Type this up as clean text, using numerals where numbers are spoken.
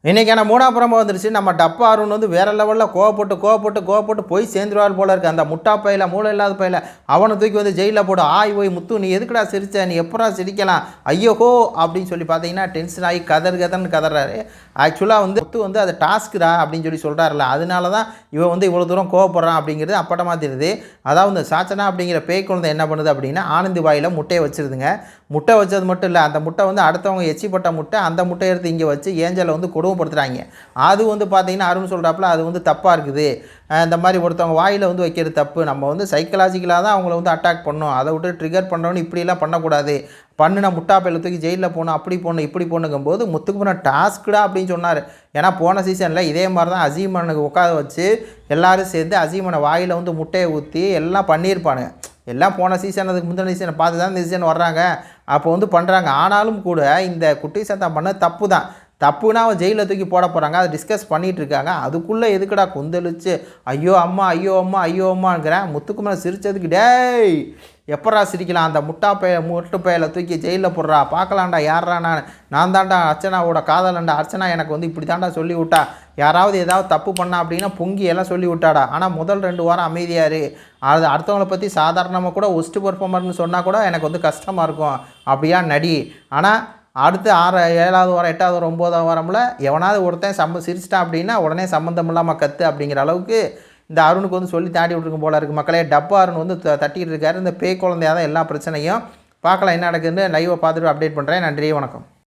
இன்றைக்கான மூணாப்புறமா வந்துருச்சு. நம்ம டப்பா அருண் வந்து வேறு லெவலில் கோவப்பட்டு போய் சேர்ந்துருவார் போல இருக்குது. அந்த முட்டா பையில மூளை இல்லாத பையில அவனை தூக்கி வந்து ஜெயிலில் போடு. ஓய் முத்து, நீ எதுக்குடா சிரிச்ச, நீ எப்படா சிரிக்கலாம், ஐயோஹோ அப்படின்னு சொல்லி பார்த்தீங்கன்னா டென்ஷன் ஆகி கதன்னு கதறாரு. ஆக்சுவலாக வந்து முத்து வந்து அது டாஸ்க்குடா அப்படின்னு சொல்லி சொல்கிறாருல, அதனால தான் இவன் வந்து இவ்வளோ தூரம் கோவப்படுறான் அப்படிங்கிறது அப்பட்டமாக தெரியுது. அதாவது இந்த சாச்சனா அப்படிங்கிற பேய் குழந்தை என்ன பண்ணுது அப்படின்னா, ஆனந்தி வாயில் முட்டையை வச்சிருதுங்க. முட்டை வச்சது மட்டும் இல்லை, அந்த முட்டை வந்து அடுத்தவங்க எச்சிப்பட்ட முட்டை, அந்த முட்டையை எடுத்து இங்கே வச்சு ஏஞ்சலை வந்து கொடுமைப்படுத்துகிறாங்க. அது வந்து பார்த்திங்கன்னா அருண் சொல்கிறாப்புல அது வந்து தப்பாக இருக்குது. இந்த மாதிரி ஒருத்தவங்க வாயில் வந்து வைக்கிறது தப்பு. நம்ம வந்து சைக்கலாஜிக்கலாக தான் அவங்கள வந்து அட்டாக் பண்ணணும். அதை விட்டு ட்ரிகர் பண்ணுறோன்னு இப்படிலாம் பண்ணக்கூடாது. பண்ணுனா முட்டா பையில தூக்கி ஜெயிலில் போகணும், அப்படி போகணும் இப்படி போகணுங்கும்போது முத்துக்கு போன டாஸ்க்குடா அப்படின்னு சொன்னார். ஏன்னா போன சீசனில் இதே மாதிரி தான் அசீமனுக்கு உட்கார வச்சு எல்லோரும் சேர்ந்து அசீமனை வாயில் வந்து முட்டையை ஊற்றி எல்லாம் பண்ணியிருப்பானுங்க. எல்லாம் போன சீசன், அதுக்கு முந்தின சீசனை பார்த்து தான் இந்த சீசன் வர்றாங்க. அப்போ வந்து பண்ணுறாங்க. ஆனாலும் கூட இந்த குட்டி சத்தம் பண்ண தப்பு தான். தப்புனா அவன் ஜெயிலில் தூக்கி போட போகிறாங்க. அதை டிஸ்கஸ் பண்ணிகிட்டு இருக்காங்க. அதுக்குள்ளே எதுக்குடா கொந்தளிச்சு ஐயோ அம்மா ஐயோ அம்மா ஐயோ அம்மாங்கிறேன். முத்துக்குமரன் சிரித்ததுக்கு டேய் எப்படா சிரிக்கலாம், அந்த முட்டு பையில தூக்கி ஜெயிலில் போடுறா பார்க்கலாம்டா யாரா நான் தான்டா அர்ச்சனாவோட காதலண்டா. அர்ச்சனா எனக்கு வந்து இப்படி தாண்டா சொல்லி விட்டா, யாராவது ஏதாவது தப்பு பண்ணா அப்படின்னா பொங்கி எல்லாம் சொல்லி விட்டாடா. ஆனால் முதல் 2 வாரம் அமைதியாரு. அது அடுத்தவங்களை பற்றி சாதாரணமாக கூட ஒஸ்ட் பெர்ஃபார்மர்னு சொன்னால் கூட எனக்கு வந்து கஷ்டமாக இருக்கும். அப்படியா நடி. ஆனால் அடுத்து 7வது வாரம் 8வது வாரம் 9வது வாரமில் எவனாவது ஒருத்தன் சிரிச்சிட்டான் அப்படின்னா உடனே சம்மந்தம் இல்லாமல் கற்று அப்படிங்கிற அளவுக்கு இந்த அருணுக்கு வந்து சொல்லி தாண்டி விட்டுருக்கும் போல இருக்குது. மக்களே டப்பா அருண் வந்து தட்டிகிட்டு இருக்காரு. இந்த பேய் குழந்தையாக தான் எல்லா பிரச்சனையும் பார்க்கலாம் என்ன நடக்குதுன்னு லைவை பார்த்துட்டு அப்டேட் பண்ணுறேன். நன்றி, வணக்கம்.